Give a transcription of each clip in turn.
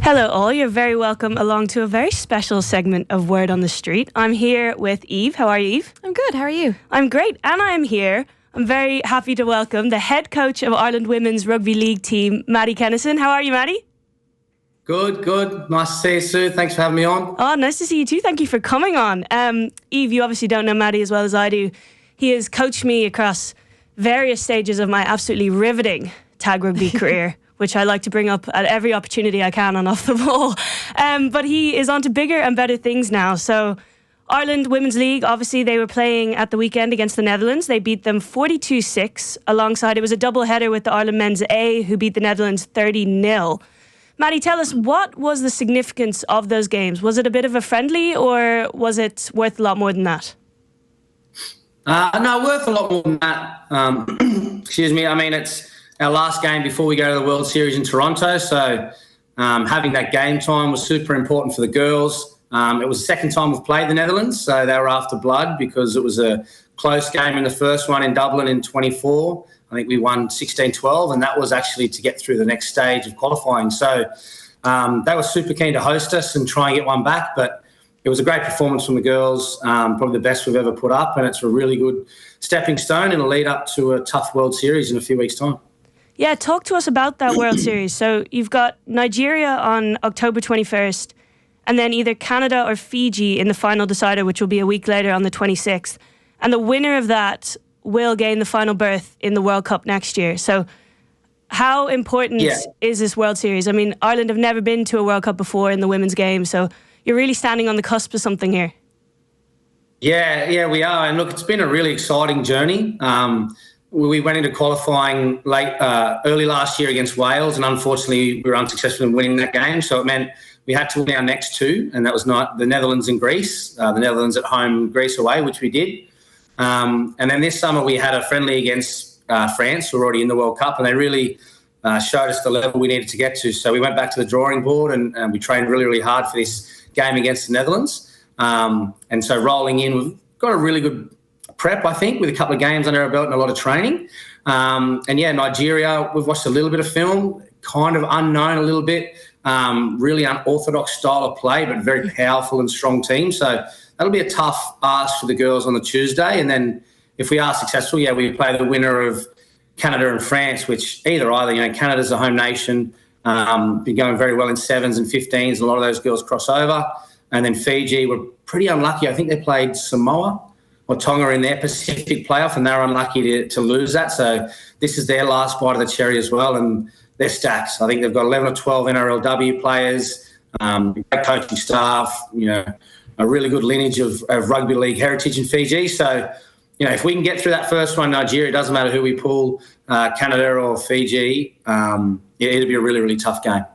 Hello all, you're very welcome along to a very special segment of Word on the Street. I'm here with Eve. How are you, Eve? I'm good, how are you? I'm great, and I'm here. I'm very happy to welcome the head coach of Ireland Women's Rugby League team, Maddie Kennerson. How are you, Maddie? Good. Nice to see you, Sue. Thanks for having me on. Oh, nice to see you too. Thank you for coming on. Eve, you obviously don't know Maddie as well as I do. He has coached me across various stages of my absolutely riveting tag rugby career, which I like to bring up at every opportunity I can on off the ball. But he is on to bigger and better things now. So Ireland Women's League, obviously they were playing at the weekend against the Netherlands. They beat them 42-6. Alongside, it was a double header with the Ireland Men's A, who beat the Netherlands 30-0. Maddie, tell us, what was the significance of those games? Was it a bit of a friendly, or was it worth a lot more than that? No, worth a lot more than that. Excuse me. I mean, it's our last game before we go to the World Series in Toronto. So having that game time was super important for the girls. It was the second time we've played the Netherlands, so they were after blood because it was a close game in the first one in Dublin in 24. I think we won 16-12, and that was actually to get through the next stage of qualifying. So they were super keen to host us and try and get one back, but it was a great performance from the girls, probably the best we've ever put up, and it's a really good stepping stone in a lead up to a tough World Series in a few weeks' time. Yeah, talk to us about that World Series. So you've got Nigeria on October 21st, and then either Canada or Fiji in the final decider, which will be a week later on the 26th. And the winner of that will gain the final berth in the World Cup next year. So how important is this World Series? I mean, Ireland have never been to a World Cup before in the women's game, so you're really standing on the cusp of something here. Yeah, we are. And look, it's been a really exciting journey. We went into qualifying early last year against Wales, and unfortunately we were unsuccessful in winning that game. So it meant we had to win our next two, and that was not the Netherlands and Greece. The Netherlands at home, Greece away, which we did. And then this summer we had a friendly against France, who were already in the World Cup, and they really showed us the level we needed to get to. So we went back to the drawing board and we trained really, really hard for this game against the Netherlands. And so rolling in, we've got a really good prep, I think, with a couple of games under our belt and a lot of training. And yeah, Nigeria, we've watched a little bit of film, kind of unknown a little bit, really unorthodox style of play, but very powerful and strong team. So that'll be a tough ask for the girls on the Tuesday. And then if we are successful, we play the winner of Canada and France, which either, Canada's a home nation, been going very well in 7s and 15s. A lot of those girls cross over. And then Fiji were pretty unlucky. I think they played Samoa or Tonga in their Pacific playoff, and they were unlucky to lose that. So this is their last bite of the cherry as well, and they're stacked. I think they've got 11 or 12 NRLW players, great coaching staff, a really good lineage of rugby league heritage in Fiji. So, if we can get through that first one, Nigeria, it doesn't matter who we pull, Canada or Fiji, it'll be a really, really tough game.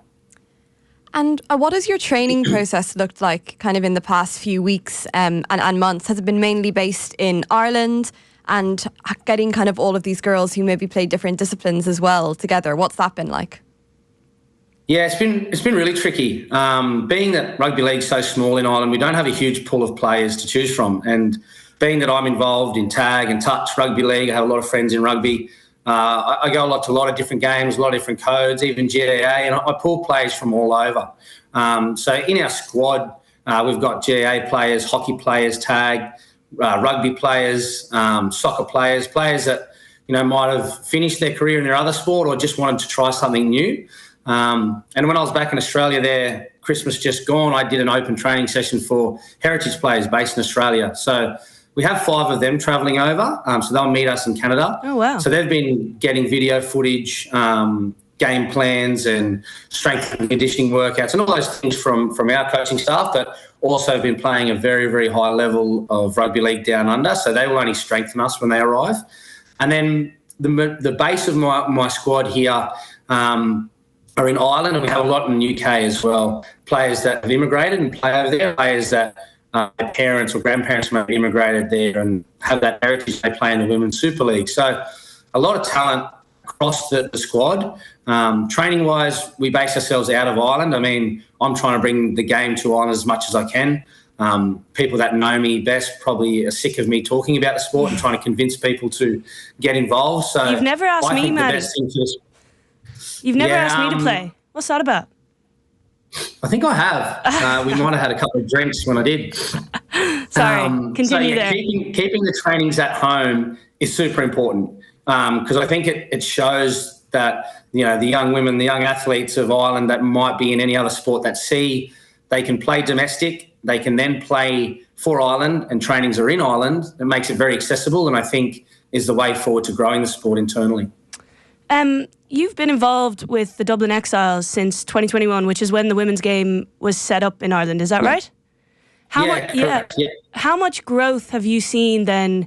And what has your training process looked like kind of in the past few weeks and months? Has it been mainly based in Ireland, and getting kind of all of these girls who maybe play different disciplines as well together? What's that been like? Yeah, it's been really tricky. Being that rugby league's so small in Ireland, we don't have a huge pool of players to choose from. And being that I'm involved in tag and touch rugby league, I have a lot of friends in rugby. I go to a lot of different games, a lot of different codes, even GAA, and I pull players from all over. So in our squad, we've got GAA players, hockey players, tag, rugby players, soccer players that might have finished their career in their other sport or just wanted to try something new. And when I was back in Australia there, Christmas just gone, I did an open training session for heritage players based in Australia. So we have 5 of them travelling over, so they'll meet us in Canada. Oh, wow. So they've been getting video footage, game plans and strength and conditioning workouts and all those things from our coaching staff, but also been playing a very, very high level of rugby league down under, so they will only strengthen us when they arrive. And then the base of my squad here are in Ireland, and we have a lot in the UK as well, players that have immigrated and play over there, players that their parents or grandparents may have immigrated there and have that heritage. They play in the Women's Super League. So a lot of talent across the squad. Training-wise, we base ourselves out of Ireland. I mean, I'm trying to bring the game to Ireland as much as I can. People that know me best probably are sick of me talking about the sport and trying to convince people to get involved. So you've never asked me, Maddie. You've never asked me to play. What's that about? I think I have. We might have had a couple of drinks when I did. Sorry, continue there. Keeping the trainings at home is super important because I think it shows that, you know, the young women, the young athletes of Ireland that might be in any other sport that see they can play domestic, they can then play for Ireland and trainings are in Ireland. It makes it very accessible and I think is the way forward to growing the sport internally. You've been involved with the Dublin Exiles since 2021, which is when the women's game was set up in Ireland. Is that right? How much growth have you seen then,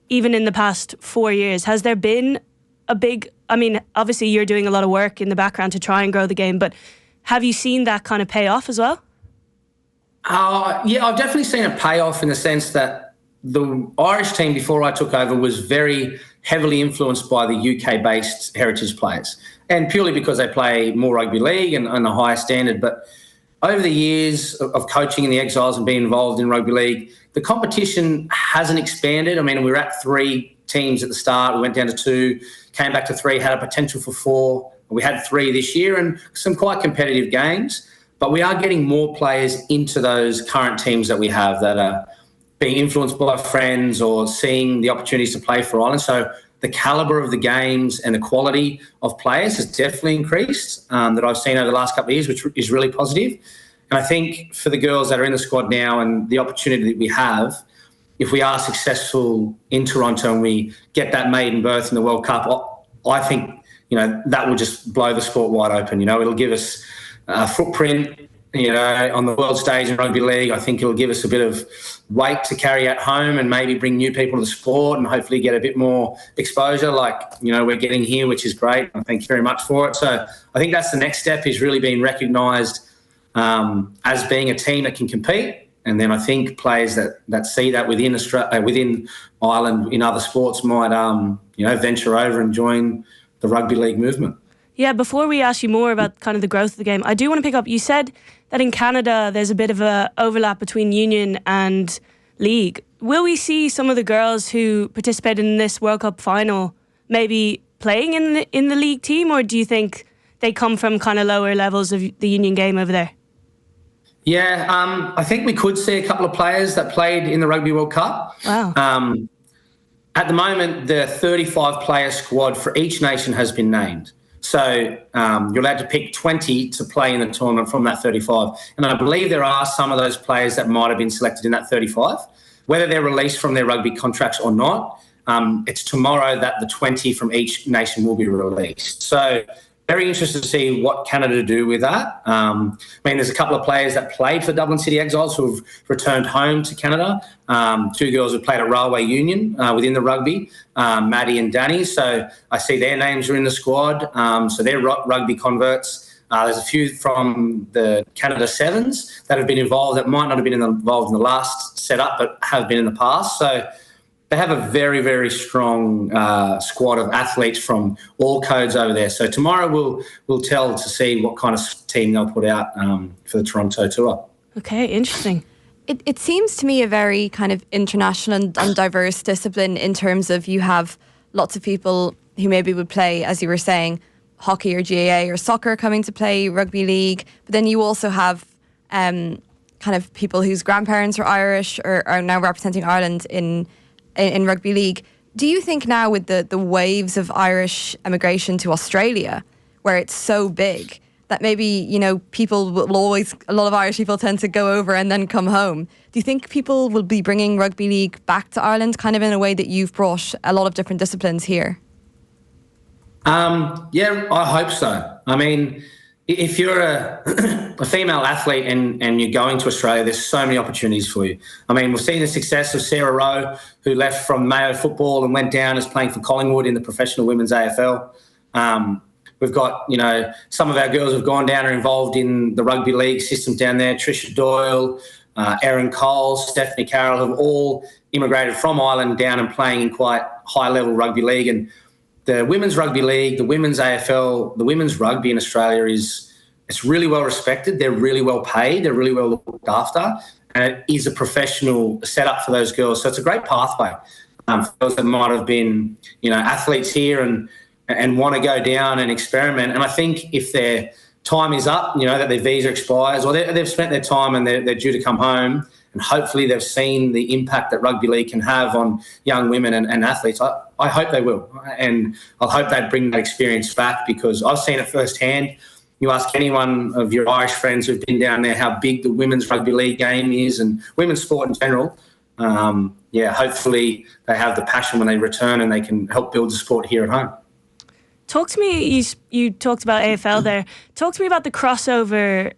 even in the past 4 years? Has there been a big, I mean, obviously you're doing a lot of work in the background to try and grow the game, but have you seen that kind of pay off as well? Yeah, I've definitely seen a payoff in the sense that the Irish team before I took over was very heavily influenced by the UK-based heritage players, and purely because they play more rugby league and a higher standard. But over the years of coaching in the Exiles and being involved in rugby league, the competition hasn't expanded. I mean, we were at 3 teams at the start. We went down to 2, came back to 3, had a potential for 4. We had 3 this year and some quite competitive games. But we are getting more players into those current teams that we have that are being influenced by friends or seeing the opportunities to play for Ireland. So the calibre of the games and the quality of players has definitely increased that I've seen over the last couple of years, which is really positive. And I think for the girls that are in the squad now and the opportunity that we have, if we are successful in Toronto and we get that maiden berth in the World Cup, I think, you know, that will just blow the sport wide open. You know, it'll give us a footprint, you know, on the world stage in rugby league. I think it'll give us a bit of weight to carry at home and maybe bring new people to the sport and hopefully get a bit more exposure like, you know, we're getting here, which is great. And thank you very much for it. So I think that's the next step, is really being recognised as being a team that can compete. And then I think players that see that within Australia, within Ireland in other sports might, you know, venture over and join the rugby league movement. Yeah, before we ask you more about kind of the growth of the game, I do want to pick up, you said that in Canada there's a bit of a overlap between union and league. Will we see some of the girls who participated in this World Cup final maybe playing in the league team, or do you think they come from kind of lower levels of the union game over there? Yeah, I think we could see a couple of players that played in the Rugby World Cup. Wow. At the moment, the 35-player squad for each nation has been named. So you're allowed to pick 20 to play in the tournament from that 35. And I believe there are some of those players that might have been selected in that 35. Whether they're released from their rugby contracts or not, it's tomorrow that the 20 from each nation will be released. So very interested to see what Canada do with that. I mean, there's a couple of players that played for Dublin City Exiles who have returned home to Canada. 2 girls who played at Railway Union within the rugby, Maddie and Danny. So I see their names are in the squad. So they're rugby converts. There's a few from the Canada Sevens that have been involved that might not have been involved in the last setup but have been in the past. So they have a very, very strong squad of athletes from all codes over there. So tomorrow we'll tell to see what kind of team they'll put out for the Toronto tour. Okay, interesting. It seems to me a very kind of international and diverse discipline in terms of you have lots of people who maybe would play, as you were saying, hockey or GAA or soccer coming to play rugby league. But then you also have kind of people whose grandparents are Irish or are now representing Ireland in rugby league. Do you think now with the waves of Irish immigration to Australia, where it's so big, that maybe, you know, people will always, a lot of Irish people tend to go over and then come home. Do you think people will be bringing rugby league back to Ireland kind of in a way that you've brought a lot of different disciplines here? Yeah, I hope so. I mean, if you're a female athlete and you're going to Australia, there's so many opportunities for you. I mean, we've seen the success of Sarah Rowe, who left from Mayo Football and went down as playing for Collingwood in the professional women's AFL. We've got, you know, some of our girls have gone down and are involved in the rugby league system down there. Tricia Doyle, Erin Cole, Stephanie Carroll have all immigrated from Ireland down and playing in quite high-level rugby league. And the women's rugby league, the women's AFL, the women's rugby in Australia it's really well respected. They're really well paid. They're really well looked after. And it is a professional setup for those girls. So it's a great pathway for those that might have been, you know, athletes here and want to go down and experiment. And I think if they're time is up, that their visa expires, or they've spent their time and they're due to come home, and hopefully they've seen the impact that rugby league can have on young women and athletes. I hope they will, and I hope they bring that experience back, because I've seen it firsthand. You ask anyone of your Irish friends who've been down there how big the women's rugby league game is, and women's sport in general. Hopefully they have the passion when they return and they can help build the sport here at home. Talk to me, you talked about AFL there. Talk to me about the crossover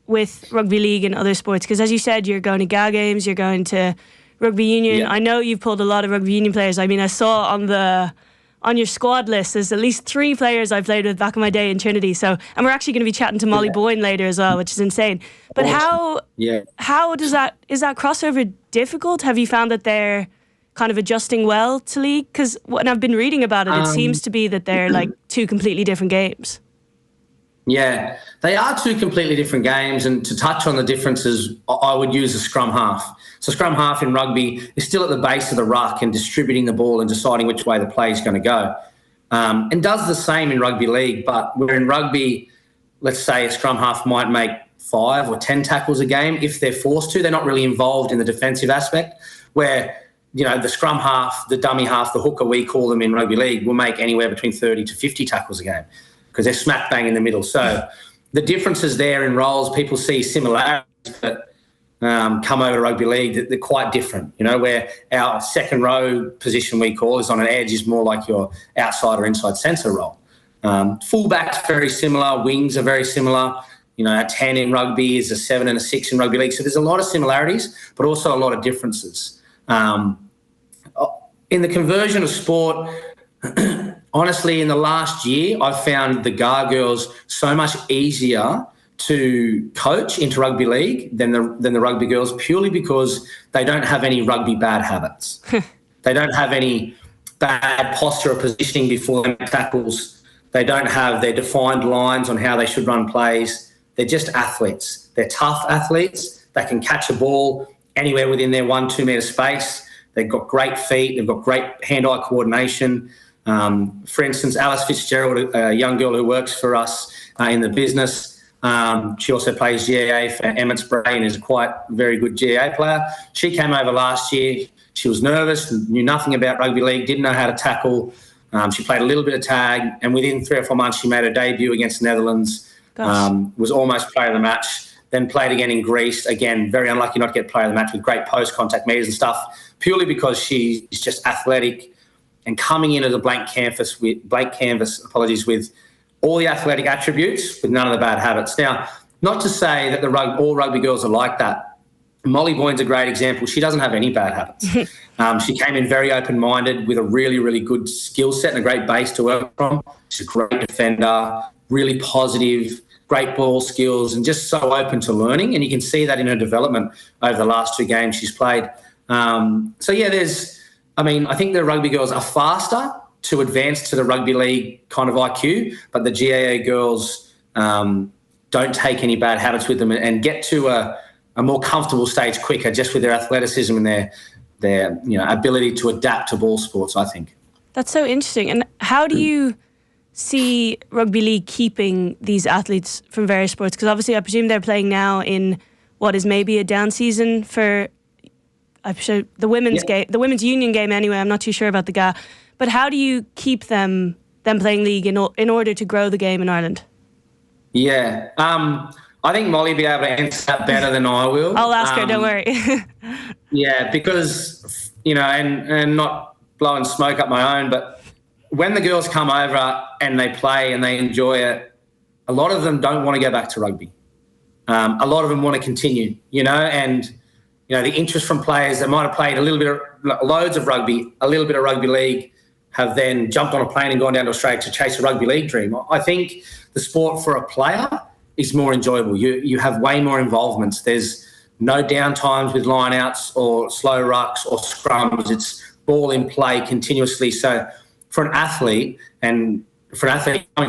with rugby league and other sports, because as you said, you're going to GA games, you're going to rugby union. Yeah. I know you've pulled a lot of rugby union players. I mean, I saw on your squad list, there's at least 3 players I played with back in my day in Trinity. And we're actually going to be chatting to Molly Boyne later as well, which is insane. But awesome. how is that crossover difficult? Have you found that they're kind of adjusting well to league? Because when I've been reading about it, it seems to be that they're like 2 completely different games. Yeah, they are 2 completely different games, and to touch on the differences, I would use a scrum half. So scrum half in rugby is still at the base of the ruck and distributing the ball and deciding which way the play is going to go, and does the same in rugby league. But where in rugby, let's say a scrum half might make 5 or 10 tackles a game if they're forced to. They're not really involved in the defensive aspect, where the scrum half, the dummy half, the hooker, we call them in rugby league, will make anywhere between 30 to 50 tackles a game, because they're smack bang in the middle. So the differences there in roles, people see similarities, but come over to rugby league, they're quite different, where our second row position we call is on an edge, is more like your outside or inside centre role. Fullbacks very similar, wings are very similar. A 10 in rugby is a 7 and a 6 in rugby league. So there's a lot of similarities, but also a lot of differences. In the conversion of sport, honestly, in the last year, I've found the GAR girls so much easier to coach into rugby league than the rugby girls, purely because they don't have any rugby bad habits. They don't have any bad posture or positioning before they make tackles. They don't have their defined lines on how they should run plays. They're just athletes. They're tough athletes. They can catch a ball anywhere within their 1-2 metre space. They've got great feet. They've got great hand-eye coordination. For instance, Alice Fitzgerald, a young girl who works for us in the business, she also plays GAA for Emmett Spray and is a quite very good GAA player. She came over last year. She was nervous, knew nothing about rugby league, didn't know how to tackle. She played a little bit of tag, and within 3 or 4 months, she made her debut against the Netherlands, was almost player of the match, then played again in Greece. Again, very unlucky not to get player of the match with great post-contact meters and stuff, purely because she's just athletic and coming into the blank canvas with all the athletic attributes with none of the bad habits. Now, not to say that all rugby girls are like that. Molly Boyne's a great example. She doesn't have any bad habits. She came in very open-minded with a really, really good skill set and a great base to work from. She's a great defender, really positive, great ball skills, and just so open to learning. And you can see that in her development over the last 2 games she's played. I think the rugby girls are faster to advance to the rugby league kind of IQ, but the GAA girls don't take any bad habits with them and get to a more comfortable stage quicker, just with their athleticism and their ability to adapt to ball sports, I think. That's so interesting. And how do you see rugby league keeping these athletes from various sports? Because obviously I presume they're playing now in what is maybe a down season for, I'm sure, the women's game, the women's union game anyway. I'm not too sure about the GA. But how do you keep them playing league in order to grow the game in Ireland? Yeah, I think Molly will be able to answer that better than I will. I'll ask her, don't worry. Yeah, because, and not blowing smoke up my own, but when the girls come over and they play and they enjoy it, a lot of them don't want to go back to rugby. A lot of them want to continue, and the interest from players that might have played loads of rugby, a little bit of rugby league, have then jumped on a plane and gone down to Australia to chase a rugby league dream. I think the sport for a player is more enjoyable. You have way more involvements. There's no downtimes with line-outs or slow rucks or scrums. It's ball in play continuously. So for an athlete coming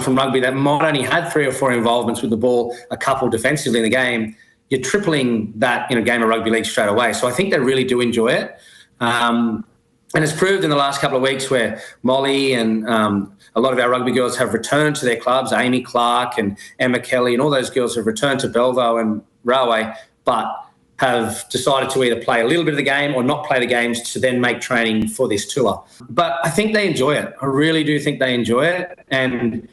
from rugby that might only have 3 or 4 involvements with the ball, a couple defensively in the game, you're tripling that in a game of rugby league straight away. So I think they really do enjoy it. And it's proved in the last couple of weeks where Molly and a lot of our rugby girls have returned to their clubs, Amy Clark and Emma Kelly, and all those girls have returned to Belleville and Railway, but have decided to either play a little bit of the game or not play the games to then make training for this tour. But I think they enjoy it. I really do think they enjoy it. And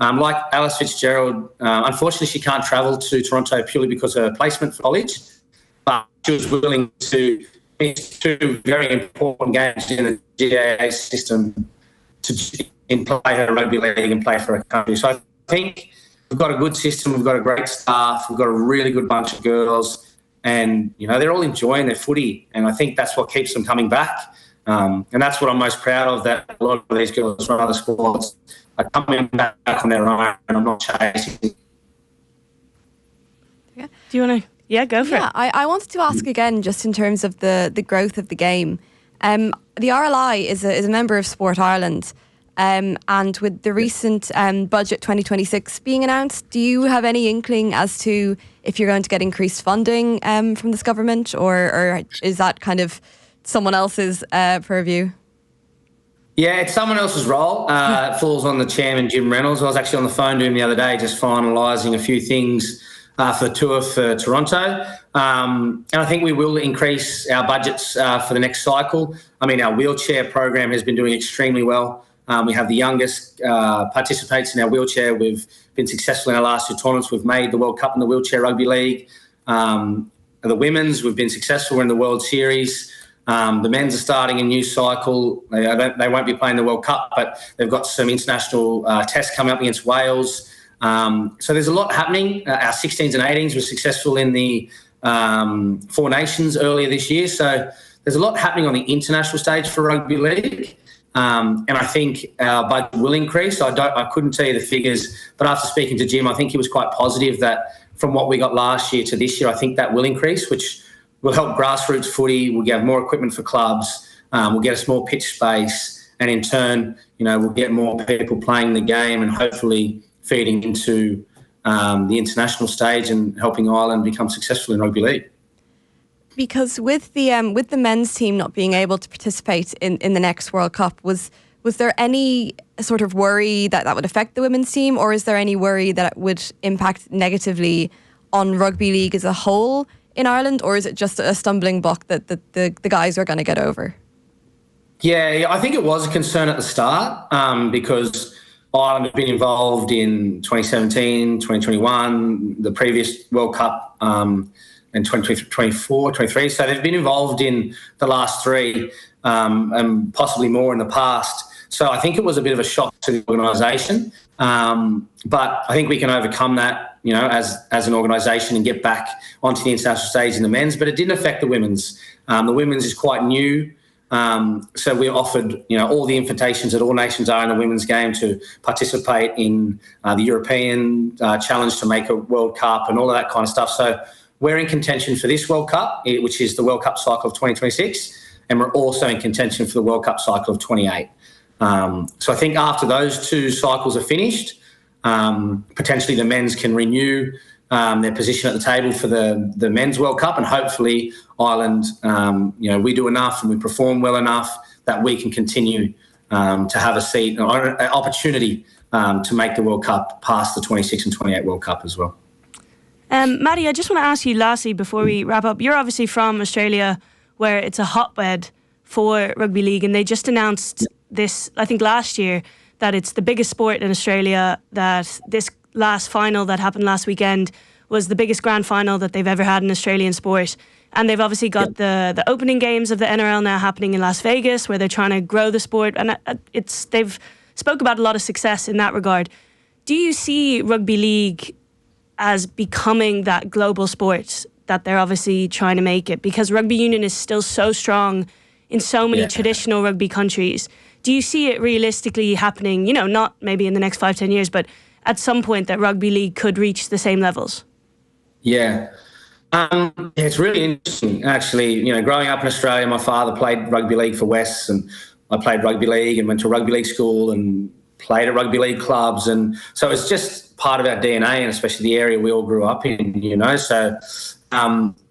like Alice Fitzgerald, unfortunately she can't travel to Toronto purely because of her placement for college, but she was willing to miss 2 very important games in the GAA system to play her rugby league and play for her country. So I think we've got a good system, we've got a great staff, we've got a really good bunch of girls, and, they're all enjoying their footy, and I think that's what keeps them coming back. And that's what I'm most proud of, that a lot of these girls from other sports are coming back on their own, and I'm not chasing. Yeah. Do you want to... Yeah, go for it. I wanted to ask again, just in terms of the growth of the game. The RLI is a member of Sport Ireland, and with the recent budget 2026 being announced, do you have any inkling as to if you're going to get increased funding from this government, or is that kind of someone else's purview? Yeah, it's someone else's role. It falls on the chairman, Jim Reynolds. I was actually on the phone to him the other day just finalising a few things for the tour for Toronto. And I think we will increase our budgets for the next cycle. I mean, our wheelchair program has been doing extremely well. We have the youngest participants in our wheelchair. We've been successful in our last 2 tournaments. We've made the World Cup in the Wheelchair Rugby League. The women's, we've been successful in the World Series. The men's are starting a new cycle. They won't be playing the World Cup, but they've got some international tests coming up against Wales. So there's a lot happening. Our 16s and 18s were successful in the 4 Nations earlier this year. So there's a lot happening on the international stage for rugby league. And I think our budget will increase. I couldn't tell you the figures, but after speaking to Jim, I think he was quite positive that from what we got last year to this year, I think that will increase, which will help grassroots footy. We'll get more equipment for clubs. We'll get us more pitch space, and in turn, we'll get more people playing the game and hopefully feeding into the international stage and helping Ireland become successful in rugby league. Because with the men's team not being able to participate in the next World Cup, was there any sort of worry that would affect the women's team, or is there any worry that it would impact negatively on rugby league as a whole in Ireland, or is it just a stumbling block that the guys are going to get over? Yeah, I think it was a concern at the start because Ireland have been involved in 2017, 2021, the previous World Cup, and 2024, 23. So they've been involved in the last 3 and possibly more in the past. So I think it was a bit of a shock to the organisation. But I think we can overcome that, as an organisation and get back onto the international stage in the men's. But it didn't affect the women's. The women's is quite new. So we offered, all the invitations that all nations are in the women's game to participate in the European challenge to make a World Cup and all of that kind of stuff. So we're in contention for this World Cup, which is the World Cup cycle of 2026, and we're also in contention for the World Cup cycle of 28. So I think after those 2 cycles are finished, potentially the men's can renew their position at the table for the men's World Cup, and hopefully Ireland, we do enough and we perform well enough that we can continue to have a seat, or an opportunity to make the World Cup past the 26 and 28 World Cup as well. Maddie, I just want to ask you lastly before we wrap up. You're obviously from Australia, where it's a hotbed for rugby league, and they just announced this, I think last year, that it's the biggest sport in Australia, that this last final that happened last weekend was the biggest grand final that they've ever had in Australian sport. And they've obviously got the opening games of the NRL now happening in Las Vegas, where they're trying to grow the sport, and they've spoke about a lot of success in that regard. Do you see rugby league as becoming that global sport that they're obviously trying to make it? Because rugby union is still so strong in so many traditional rugby countries. Do you see it realistically happening, not maybe in the next 5-10 years, but at some point that rugby league could reach the same levels? Yeah. It's really interesting, actually. Growing up in Australia, my father played rugby league for West, and I played rugby league and went to rugby league school and played at rugby league clubs. And so it's just part of our DNA, and especially the area we all grew up in, So,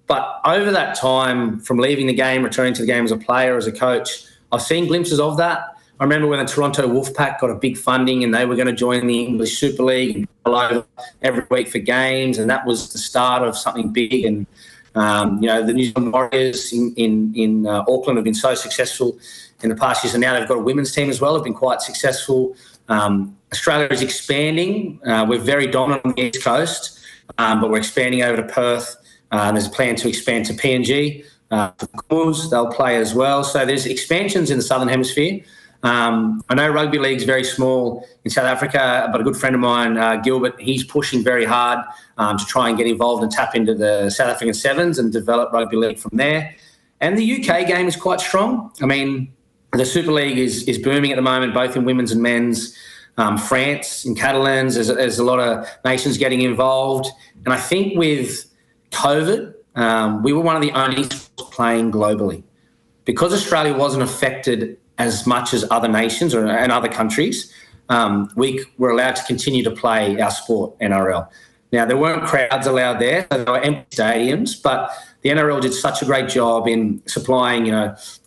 but over that time, from leaving the game, returning to the game as a player, as a coach, I've seen glimpses of that. I remember when the Toronto Wolfpack got a big funding and they were going to join the English Super League and go every week for games, and that was the start of something big. And the New Zealand Warriors in Auckland have been so successful in the past years, and now they've got a women's team as well. Have been quite successful. Australia is expanding. We're very dominant on the East Coast, but we're expanding over to Perth. There's a plan to expand to PNG. They'll play as well. So there's expansions in the Southern Hemisphere. I know rugby league's very small in South Africa, but a good friend of mine, Gilbert, he's pushing very hard to try and get involved and tap into the South African Sevens and develop rugby league from there. And the UK game is quite strong. I mean, the Super League is booming at the moment, both in women's and men's. France, in Catalans, there's a lot of nations getting involved. And I think with COVID, we were one of the only sports playing globally. Because Australia wasn't affected as much as other nations and other countries, we were allowed to continue to play our sport, NRL. Now, there weren't crowds allowed there, so there were empty stadiums, but the NRL did such a great job in supplying,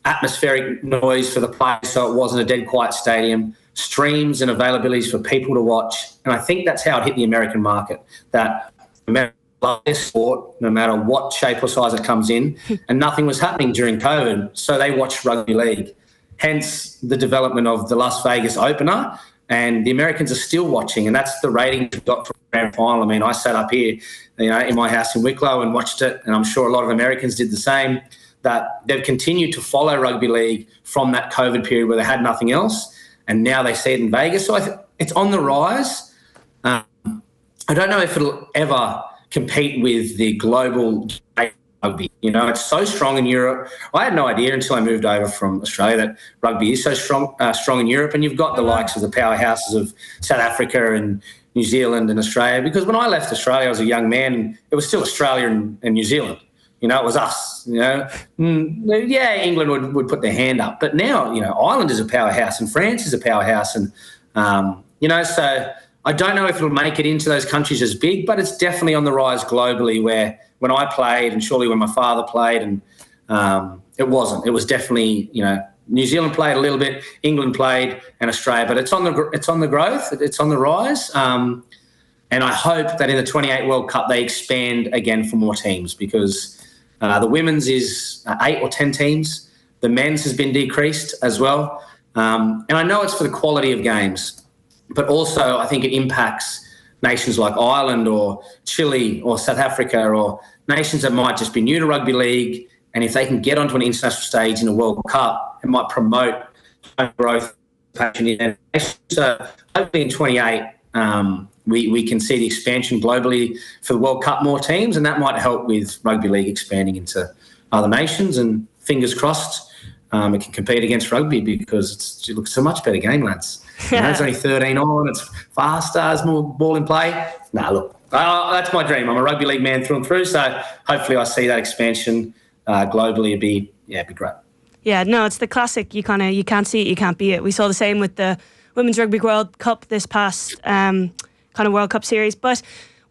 atmospheric noise for the players so it wasn't a dead quiet stadium, streams and availabilities for people to watch. And I think that's how it hit the American market, that Americans love their sport, no matter what shape or size it comes in, and nothing was happening during COVID, so they watched rugby league. Hence the development of the Las Vegas opener, and the Americans are still watching, and that's the ratings we got for the grand final. I mean, I sat up here, in my house in Wicklow and watched it, and I'm sure a lot of Americans did the same, that they've continued to follow rugby league from that COVID period where they had nothing else, and now they see it in Vegas. So it's on the rise. I don't know if it'll ever compete with the global rugby. It's so strong in Europe. I had no idea until I moved over from Australia that rugby is so strong in Europe. And you've got the likes of the powerhouses of South Africa and New Zealand and Australia. Because when I left Australia, I was a young man. It was still Australia and New Zealand. It was us. England would put their hand up. But now, Ireland is a powerhouse and France is a powerhouse. And, so I don't know if it'll make it into those countries as big, but it's definitely on the rise globally, where when I played and surely when my father played, and it wasn't. It was definitely, New Zealand played a little bit, England played, and Australia. But it's on the growth. It's on the rise. And I hope that in the 28 World Cup they expand again for more teams, because the women's is 8 or 10 teams. The men's has been decreased as well. And I know it's for the quality of games, but also I think it impacts nations like Ireland or Chile or South Africa, or nations that might just be new to rugby league, and if they can get onto an international stage in a World Cup, it might promote growth. So hopefully in 28 we can see the expansion globally for the World Cup, more teams, and that might help with rugby league expanding into other nations, and fingers crossed it can compete against rugby, because it looks a much better game, lads. It's only 13 on, it's faster, there's more ball in play. That's my dream. I'm a rugby league man through and through, so hopefully I see that expansion globally. It'd be great. Yeah, no, it's the classic, you can't see it, you can't be it. We saw the same with the Women's Rugby World Cup this past kind of World Cup series, but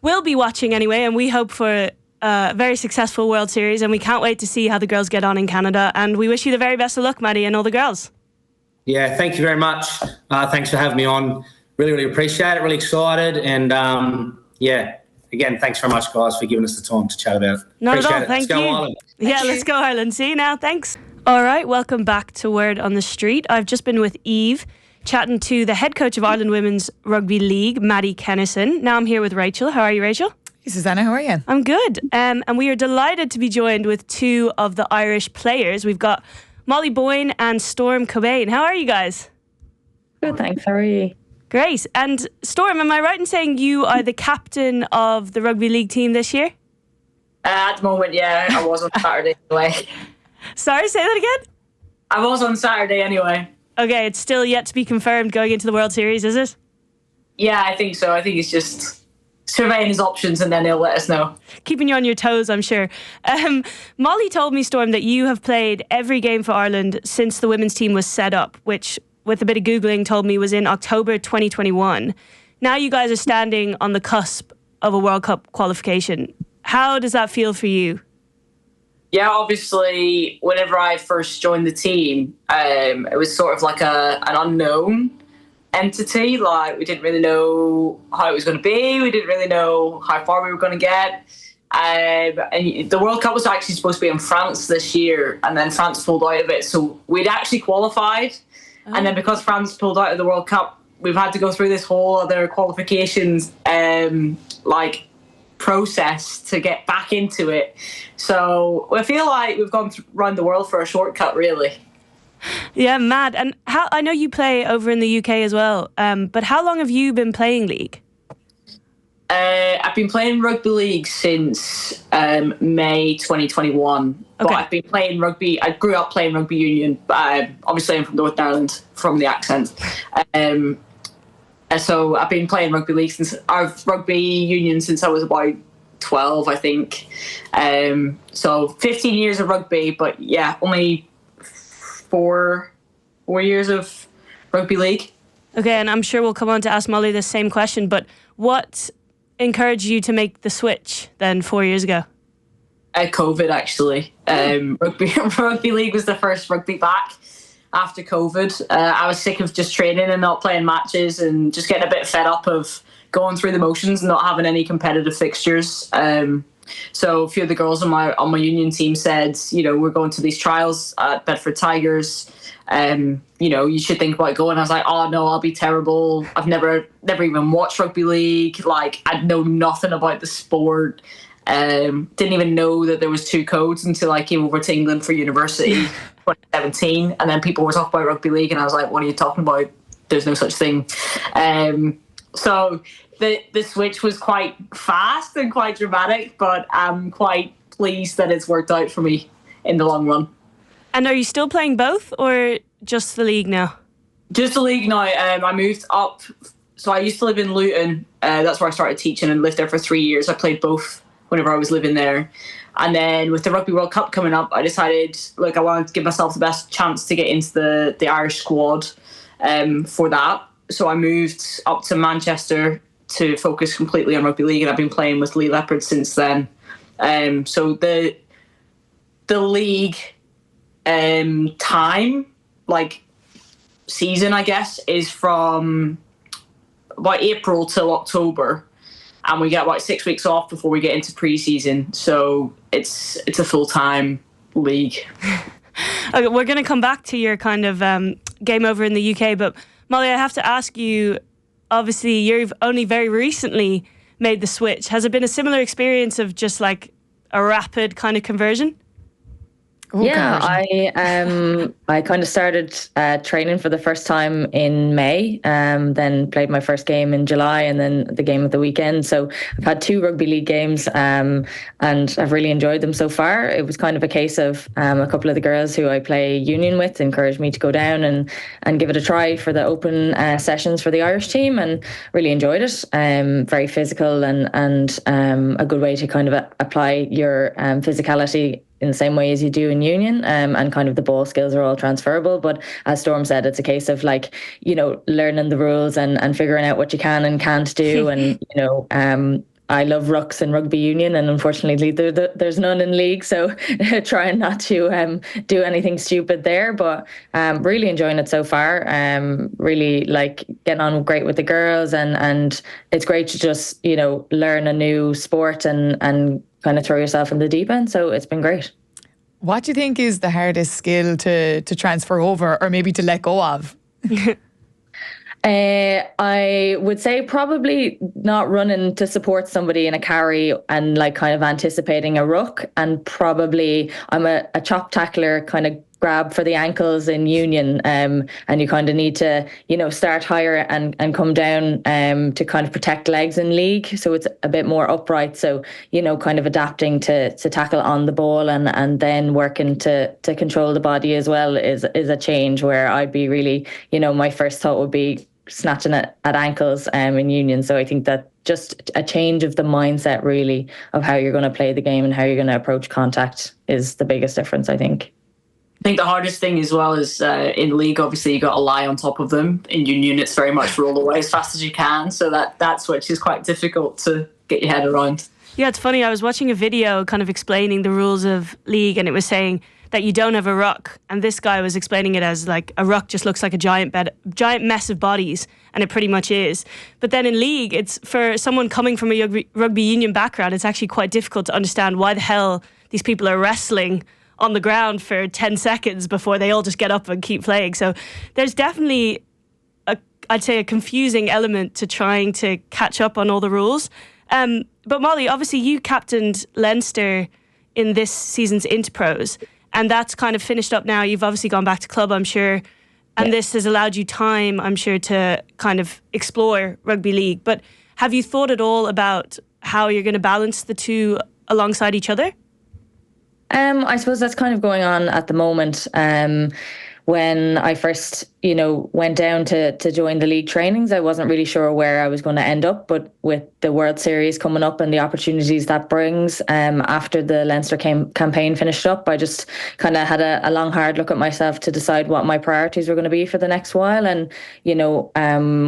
we'll be watching anyway, and we hope for a very successful World Series, and we can't wait to see how the girls get on in Canada, and we wish you the very best of luck, Maddie, and all the girls. Yeah, thank you very much. Thanks for having me on. Really, really appreciate it. Really excited. And, again, thanks very much, guys, for giving us the time to chat about it. Not appreciate at all. Thank you. Let's go Ireland. Yeah, let's go Ireland. See you now. Thanks. All right, welcome back to Word on the Street. I've just been with Eve, chatting to the head coach of Ireland Women's Rugby League, Maddie Kennerson. Now I'm here with Rachel. How are you, Rachel? Hey, Susanna, how are you? I'm good. And we are delighted to be joined with two of the Irish players. We've got Boyne and Storm Cobain. How are you guys? Good, thanks. How are you? Great. And Storm, am I right in saying you are the captain of the rugby league team this year? At the moment, yeah. I was on Saturday anyway. Sorry, say that again? I was on Saturday anyway. Okay, it's still yet to be confirmed going into the World Series, is it? Yeah, I think so. I think he's just surveying his options and then he'll let us know. Keeping you on your toes, I'm sure. Molly told me, Storm, that you have played every game for Ireland since the women's team was set up, which, with a bit of Googling, told me was in October 2021. Now you guys are standing on the cusp of a World Cup qualification. How does that feel for you? Yeah, obviously, whenever I first joined the team, it was sort of like an unknown entity. Like, we didn't really know how it was going to be. We didn't really know how far we were going to get. And the World Cup was actually supposed to be in France this year, and then France pulled out of it. So we'd actually qualified. Oh. And then because France pulled out of the World Cup, we've had to go through this whole other qualifications, process to get back into it. So I feel like we've gone around the world for a shortcut, really. Yeah, mad. And I know you play over in the UK as well, but how long have you been playing league? I've been playing rugby league since May 2021. Okay. But I've been playing rugby. I grew up playing rugby union, but obviously I'm from Northern Ireland, from the accent. So I've been playing rugby league rugby union since I was about 12, I think. So 15 years of rugby, but yeah, only four years of rugby league. Okay, and I'm sure we'll come on to ask Molly the same question, but what encouraged you to make the switch then 4 years ago? COVID, actually. Rugby league was the first rugby back after COVID. I was sick of just training and not playing matches and just getting a bit fed up of going through the motions and not having any competitive fixtures. So a few of the girls on my union team said, we're going to these trials at Bedford Tigers. You should think about going. I was like, oh no, I'll be terrible. I've never even watched rugby league. Like, I know nothing about the sport. Didn't even know that there was 2 codes until I came over to England for university 2017, and then people were talking about rugby league and I was like, what are you talking about? There's no such thing. So the switch was quite fast and quite dramatic, but I'm quite pleased that it's worked out for me in the long run. And are you still playing both or just the league now? Just the league now. I moved up. So I used to live in Luton. That's where I started teaching and lived there for 3 years. I played both whenever I was living there. And then with the Rugby World Cup coming up, I decided I wanted to give myself the best chance to get into the Irish squad for that. So I moved up to Manchester to focus completely on rugby league, and I've been playing with Lee Leopard since then. So the league season, I guess, is from about April till October, and we get about 6 weeks off before we get into pre-season. So it's a full-time league. Okay, we're going to come back to your kind of game over in the UK, but Molly, I have to ask you, obviously you've only very recently made the switch. Has it been a similar experience of just like a rapid kind of conversion? Oh, yeah, I kind of started training for the first time in May, then played my first game in July and then the game of the weekend. So I've had 2 rugby league games and I've really enjoyed them so far. It was kind of a case of a couple of the girls who I play union with encouraged me to go down and give it a try for the open sessions for the Irish team, and really enjoyed it. Very physical and a good way to kind of apply your physicality in the same way as you do in union, and kind of the ball skills are all transferable. But as Storm said, it's a case of learning the rules and figuring out what you can and can't do. And, I love rucks and rugby union, and unfortunately there's none in league. So trying not to do anything stupid there, but really enjoying it so far. Really getting on great with the girls, and it's great to just, learn a new sport and kind of throw yourself in the deep end. So it's been great. What do you think is the hardest skill to transfer over, or maybe to let go of? I would say probably not running to support somebody in a carry and kind of anticipating a ruck, and probably I'm a chop tackler, kind of grab for the ankles in union, and you kind of need to start higher and come down to kind of protect legs in league, so it's a bit more upright. So kind of adapting to tackle on the ball and then working to control the body as well is a change, where I'd be really my first thought would be snatching at ankles in union. So I think that just a change of the mindset really of how you're going to play the game and how you're going to approach contact is the biggest difference, I think. I think the hardest thing as well is in league, obviously you got to lie on top of them. In union, it's very much roll away as fast as you can. So that switch is quite difficult to get your head around. Yeah, it's funny. I was watching a video kind of explaining the rules of league, and it was saying that you don't have a ruck, and this guy was explaining it as like a ruck just looks like a giant mess of bodies, and it pretty much is. But then in league, it's for someone coming from a rugby union background, it's actually quite difficult to understand why the hell these people are wrestling on the ground for 10 seconds before they all just get up and keep playing. So there's definitely I'd say a confusing element to trying to catch up on all the rules. But Molly, obviously you captained Leinster in this season's Interpros, and that's kind of finished up now. You've obviously gone back to club, I'm sure, and this has allowed you time, I'm sure, to kind of explore rugby league. But have you thought at all about how you're going to balance the two alongside each other? I suppose that's kind of going on at the moment. When I first, went down to join the league trainings, I wasn't really sure where I was going to end up. But with the World Series coming up and the opportunities that brings, after the Leinster campaign finished up, I just kind of had a long, hard look at myself to decide what my priorities were going to be for the next while. And,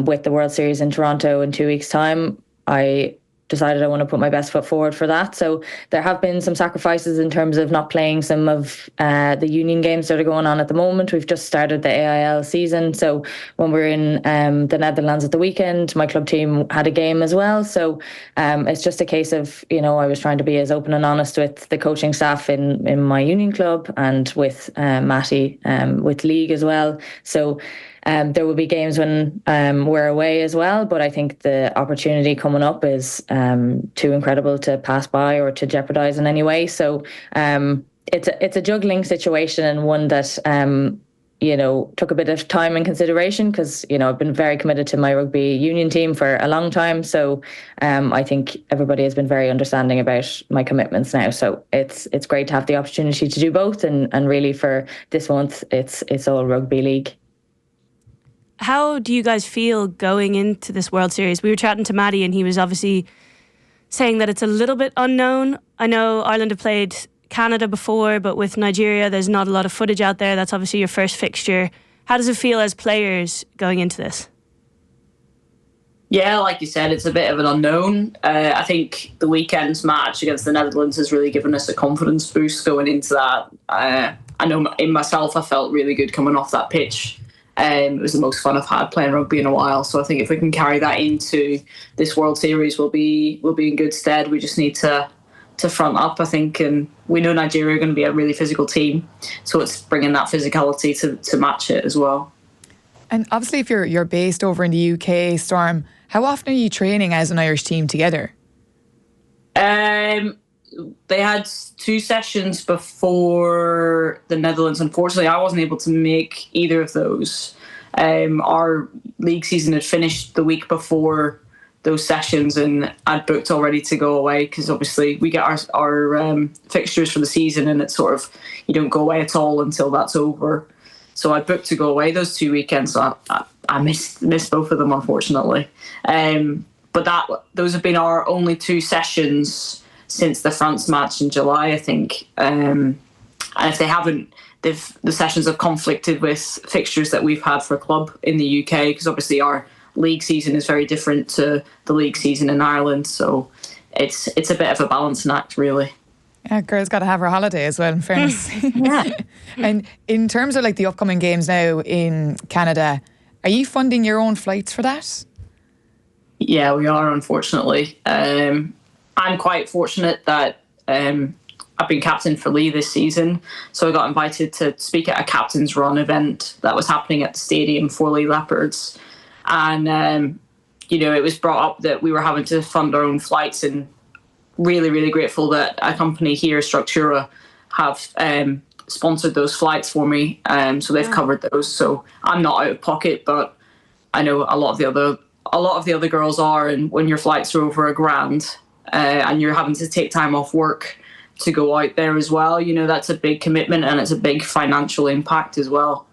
with the World Series in Toronto in 2 weeks' time, I decided I want to put my best foot forward for that. So there have been some sacrifices in terms of not playing some of the union games that are going on at the moment. We've just started the AIL season. So when we're in the Netherlands at the weekend, my club team had a game as well. So it's just a case of, I was trying to be as open and honest with the coaching staff in my union club and with Matty with league as well. So there will be games when we're away as well, but I think the opportunity coming up is too incredible to pass by or to jeopardise in any way. So it's a juggling situation, and one that took a bit of time and consideration because I've been very committed to my rugby union team for a long time. So I think everybody has been very understanding about my commitments now. So it's great to have the opportunity to do both, and really for this month it's all rugby league. How do you guys feel going into this World Series? We were chatting to Maddie, and he was obviously saying that it's a little bit unknown. I know Ireland have played Canada before, but with Nigeria, there's not a lot of footage out there. That's obviously your first fixture. How does it feel as players going into this? Yeah, like you said, it's a bit of an unknown. I think the weekend's match against the Netherlands has really given us a confidence boost going into that. I know in myself, I felt really good coming off that pitch. It was the most fun I've had playing rugby in a while. So I think if we can carry that into this World Series, we'll be in good stead. We just need to front up, I think. And we know Nigeria are going to be a really physical team. So it's bringing that physicality to match it as well. And obviously if you're based over in the UK, Storm, how often are you training as an Irish team together? They had 2 sessions before the Netherlands. Unfortunately, I wasn't able to make either of those. Our league season had finished the week before those sessions, and I'd booked already to go away because obviously we get our fixtures for the season, and it's sort of, you don't go away at all until that's over. So I booked to go away those 2 weekends. So I missed both of them, unfortunately. But those have been our only 2 sessions since the France match in July, I think. And if they haven't, the sessions have conflicted with fixtures that we've had for club in the UK, because obviously our league season is very different to the league season in Ireland. So it's a bit of a balancing act, really. Yeah, girls got to have her holiday as well, in fairness. Yeah. And in terms of like the upcoming games now in Canada, are you funding your own flights for that? Yeah, we are, unfortunately. I'm quite fortunate that I've been captain for Lee this season. So I got invited to speak at a captain's run event that was happening at the stadium for Lee Leopards. And, it was brought up that we were having to fund our own flights, and really, really grateful that a company here, Structura, have sponsored those flights for me. So they've covered those. So I'm not out of pocket, but I know a lot of the other girls are. And when your flights are over $1,000, and you're having to take time off work to go out there as well, that's a big commitment, and it's a big financial impact as well.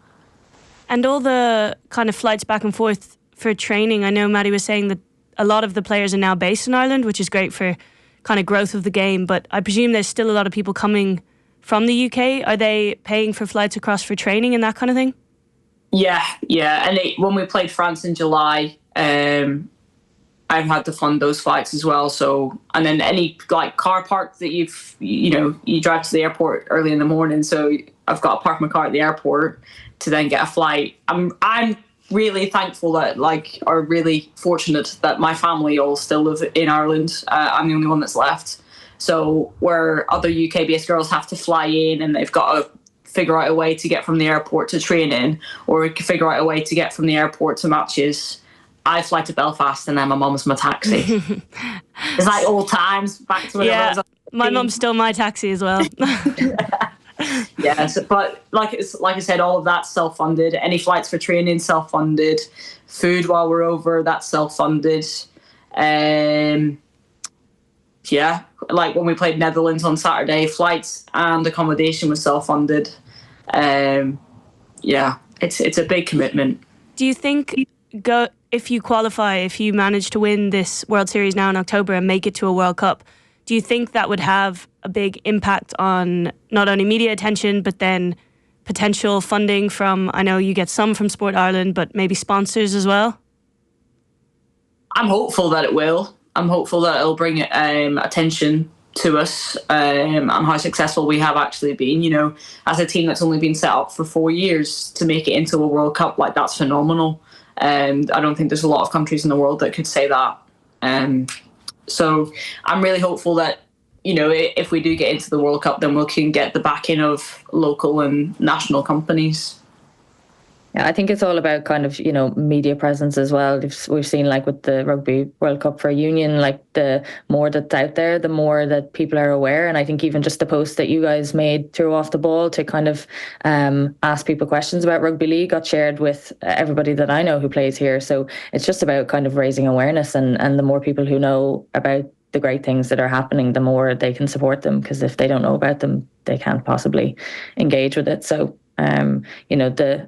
And all the kind of flights back and forth for training, I know Maddie was saying that a lot of the players are now based in Ireland, which is great for kind of growth of the game, but I presume there's still a lot of people coming from the UK. Are they paying for flights across for training and that kind of thing? Yeah. And when we played France in July, I've had to fund those flights as well. So, and then any like car park that you drive to the airport early in the morning. So I've got to park my car at the airport to then get a flight. I'm really thankful that are really fortunate that my family all still live in Ireland. I'm the only one that's left. So where other UK based girls have to fly in and they've got to figure out a way to get from the airport to training, or figure out a way to get from the airport to matches, I fly to Belfast and then my mum's my taxi. It's like old times, back to whenever I was on my mum's still my taxi as well. Yes, but like I said, all of that's self-funded. Any flights for training, self-funded. Food while we're over, that's self-funded. Yeah, like when we played Netherlands on Saturday, flights and accommodation was self-funded. Yeah, it's a big commitment. Do you think if you manage to win this World Series now in October and make it to a World Cup, do you think that would have a big impact on not only media attention, but then potential funding from, I know you get some from Sport Ireland, but maybe sponsors as well? I'm hopeful that it will. I'm hopeful that it'll bring attention to us and how successful we have actually been. You know, as a team that's only been set up for 4 years, to make it into a World Cup, like, that's phenomenal. I don't think there's a lot of countries in the world that could say that. So I'm really hopeful that, you know, if we do get into the World Cup, then we can get the backing of local and national companies. Yeah, I think it's all about kind of, you know, media presence as well. We've seen, like, with the Rugby World Cup for Union, like, the more that's out there, the more that people are aware. And I think even just the post that you guys made through Off the Ball to kind of ask people questions about rugby league got shared with everybody that I know who plays here. So it's just about kind of raising awareness, and the more people who know about the great things that are happening, the more they can support them, because if they don't know about them, they can't possibly engage with it. So, you know, the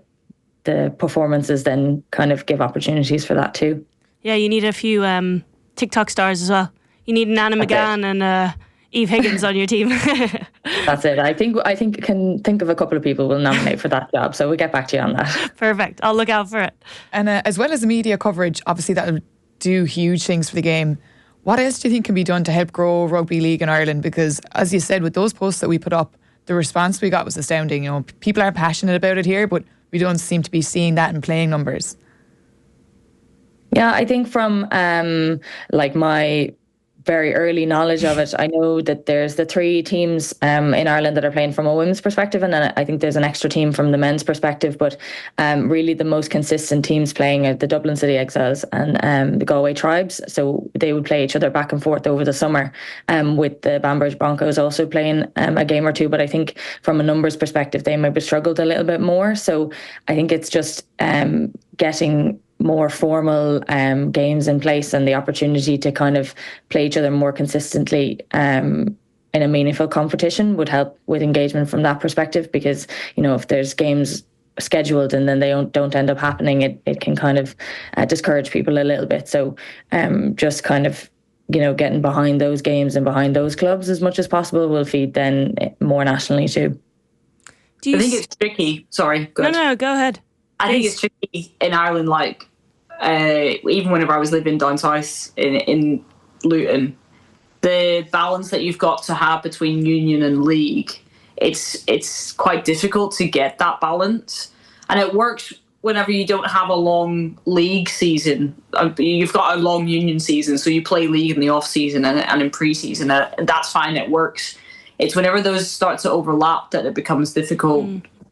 performances then kind of give opportunities for that too. Yeah, you need a few TikTok stars as well. You need an Anna McGann and Eve Higgins on your team. That's it. I think can think of a couple of people will nominate for that job. So we'll get back to you on that. Perfect. I'll look out for it. And as well as the media coverage, obviously that will do huge things for the game. What else do you think can be done to help grow rugby league in Ireland? Because, as you said, with those posts that we put up, the response we got was astounding. You know, people are passionate about it here, but we don't seem to be seeing that in playing numbers. Yeah, I think from like my very early knowledge of it, I know that there's the 3 teams in Ireland that are playing from a women's perspective, and then I think there's an extra team from the men's perspective. But really the most consistent teams playing are the Dublin City Exiles and the Galway Tribes. So they would play each other back and forth over the summer, with the Bamberg Broncos also playing a game or two. But I think from a numbers perspective, they maybe struggled a little bit more. So I think it's just getting more formal games in place and the opportunity to kind of play each other more consistently in a meaningful competition would help with engagement from that perspective. Because, you know, if there's games scheduled and then they don't end up happening, it can kind of discourage people a little bit. So just kind of, you know, getting behind those games and behind those clubs as much as possible will feed then more nationally too. I think it's tricky. Sorry, go ahead. No, go ahead. I think it's tricky in Ireland, like, even whenever I was living down south in Luton, the balance that you've got to have between union and league, it's quite difficult to get that balance. And it works whenever you don't have a long league season. You've got a long union season, so you play league in the off season and in pre-season, and that's fine, it works. It's whenever those start to overlap that it becomes difficult.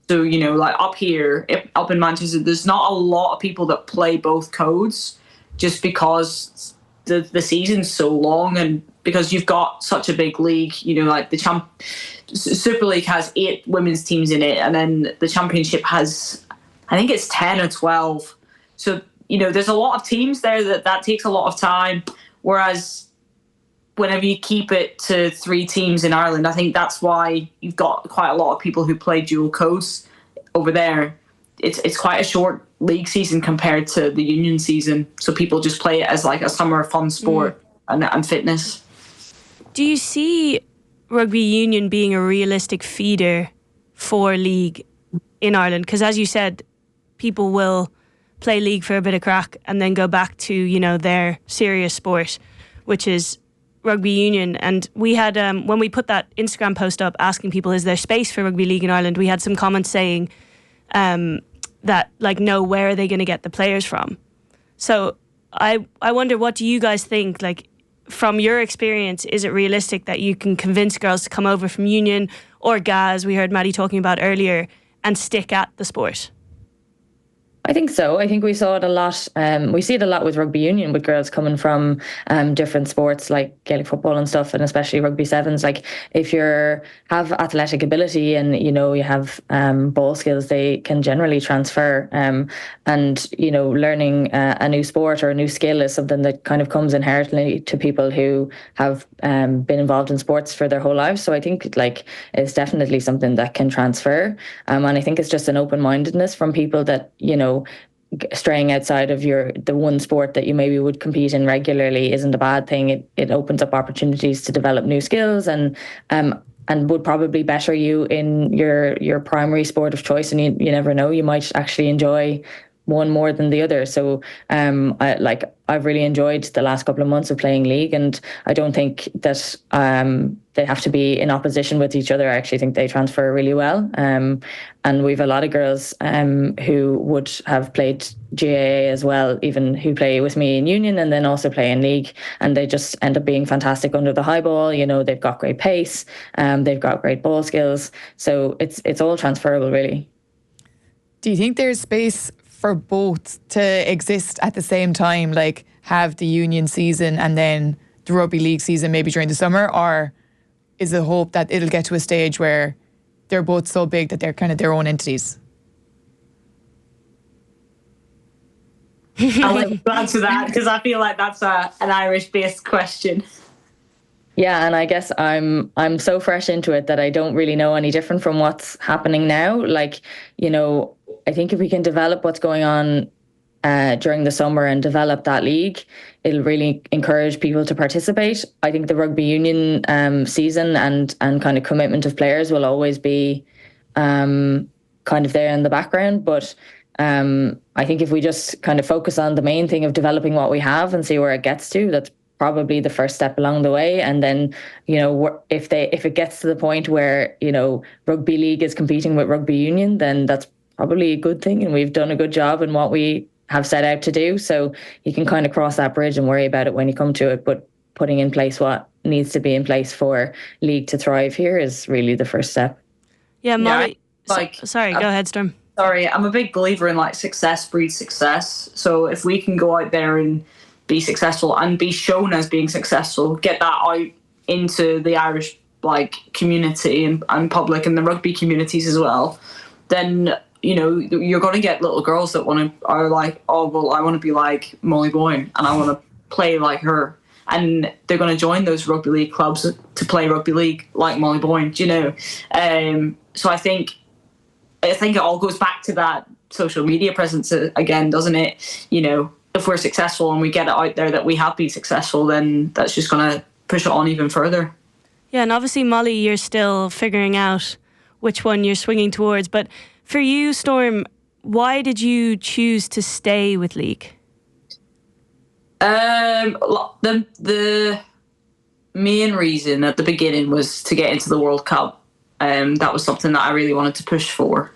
So, you know, like up here, up in Manchester, there's not a lot of people that play both codes, just because the season's so long, and because you've got such a big league. You know, like the Super League has 8 women's teams in it, and then the Championship has, I think it's 10 or 12. So, you know, there's a lot of teams there that takes a lot of time. Whereas whenever you keep it to 3 teams in Ireland, I think that's why you've got quite a lot of people who play dual codes over there. It's quite a short league season compared to the union season, so people just play it as like a summer fun sport and fitness. Do you see rugby union being a realistic feeder for league in Ireland? Because as you said, people will play league for a bit of crack and then go back to, you know, their serious sport, which is rugby union. And we had, when we put that Instagram post up asking people, is there space for rugby league in Ireland? We had some comments saying that, like, no, where are they going to get the players from? So I wonder, what do you guys think? Like, from your experience, is it realistic that you can convince girls to come over from union or GAS, we heard Maddie talking about earlier, and stick at the sport? I think so. I think we saw it a lot. We see it a lot with rugby union, with girls coming from different sports like Gaelic football and stuff, and especially rugby sevens. Like, if you have athletic ability and, you know, you have ball skills, they can generally transfer. And, you know, learning a new sport or a new skill is something that kind of comes inherently to people who have been involved in sports for their whole lives. So I think, like, it's definitely something that can transfer. And I think it's just an open-mindedness from people that, you know, straying outside of the one sport that you maybe would compete in regularly isn't a bad thing. It opens up opportunities to develop new skills and would probably better you in your primary sport of choice. And you never know, you might actually enjoy one more than the other. So I've really enjoyed the last couple of months of playing league, and I don't think that they have to be in opposition with each other. I actually think they transfer really well. And we've a lot of girls who would have played GAA as well, even who play with me in union and then also play in league, and they just end up being fantastic under the high ball. You know, they've got great pace, they've got great ball skills. So it's all transferable, really. Do you think there's space for both to exist at the same time, like have the union season and then the rugby league season maybe during the summer? Or is the hope that it'll get to a stage where they're both so big that they're kind of their own entities? I'll let you answer that, because I feel like that's an Irish-based question. Yeah, and I guess I'm so fresh into it that I don't really know any different from what's happening now. Like, you know, I think if we can develop what's going on during the summer and develop that league, it'll really encourage people to participate. I think the rugby union season and kind of commitment of players will always be kind of there in the background. But I think if we just kind of focus on the main thing of developing what we have and see where it gets to, that's probably the first step along the way. And then, you know, if it gets to the point where, you know, rugby league is competing with rugby union, then that's probably a good thing, and we've done a good job in what we have set out to do. So you can kind of cross that bridge and worry about it when you come to it. But putting in place what needs to be in place for league to thrive here is really the first step. Yeah, Molly. Yeah, sorry, go ahead, Storm. Sorry, I'm a big believer in, like, success breeds success. So if we can go out there and be successful and be shown as being successful, get that out into the Irish, like, community and public and the rugby communities as well, then, you know, you're going to get little girls that are like, oh, well, I want to be like Molly Boyne and I want to play like her. And they're going to join those rugby league clubs to play rugby league like Molly Boyne, you know. So I think it all goes back to that social media presence again, doesn't it? You know, if we're successful and we get it out there that we have been successful, then that's just going to push it on even further. Yeah, and obviously, Molly, you're still figuring out which one you're swinging towards. But for you, Storm, why did you choose to stay with league? The main reason at the beginning was to get into the World Cup. That was something that I really wanted to push for.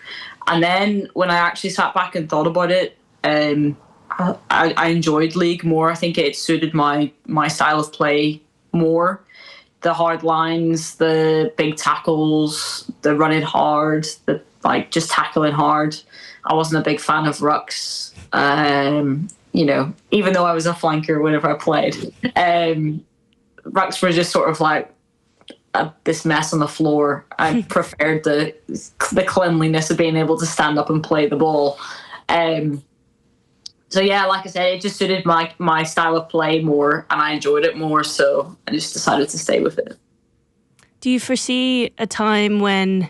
And then when I actually sat back and thought about it, I enjoyed league more. I think it suited my style of play more. The hard lines, the big tackles, the running hard, the just tackling hard. I wasn't a big fan of rucks. You know, even though I was a flanker whenever I played, rucks were just sort of like this mess on the floor. I preferred the cleanliness of being able to stand up and play the ball. So yeah, like I said, it just suited my style of play more, and I enjoyed it more. So I just decided to stay with it. Do you foresee a time when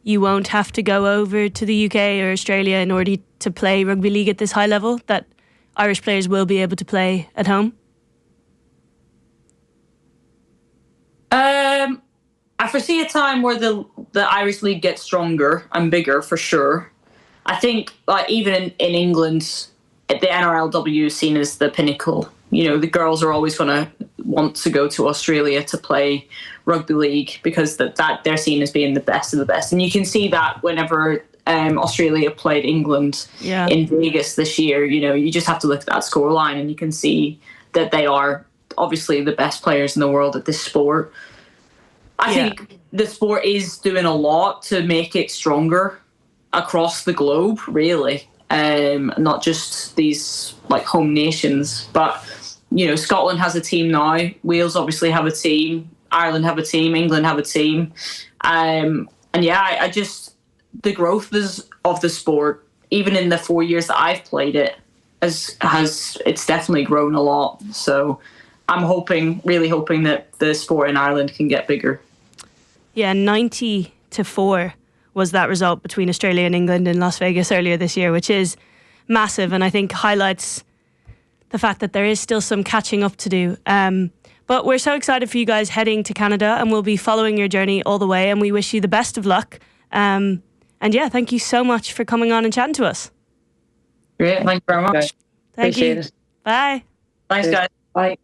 you won't have to go over to the UK or Australia in order to play rugby league at this high level, that Irish players will be able to play at home? I foresee a time where the Irish league gets stronger and bigger for sure. I think like even in England, the NRLW is seen as the pinnacle. You know, the girls are always going to want to go to Australia to play rugby league because that they're seen as being the best of the best. And you can see that whenever Australia played England in Vegas this year, you know, you just have to look at that scoreline and you can see that they are obviously the best players in the world at this sport. I think the sport is doing a lot to make it stronger across the globe, really. Not just these like home nations, but you know, Scotland has a team now. Wales obviously have a team. Ireland have a team. England have a team. And I just the growth of the sport, even in the 4 years that I've played it, it's definitely grown a lot. So I'm really hoping that the sport in Ireland can get bigger. Yeah, 90-4 was that result between Australia and England in Las Vegas earlier this year, which is massive and I think highlights the fact that there is still some catching up to do. But we're so excited for you guys heading to Canada and we'll be following your journey all the way and we wish you the best of luck. And yeah, thank you so much for coming on and chatting to us. Great, thank you very much. Thank Appreciate you. it. Bye. Thanks, guys. Bye.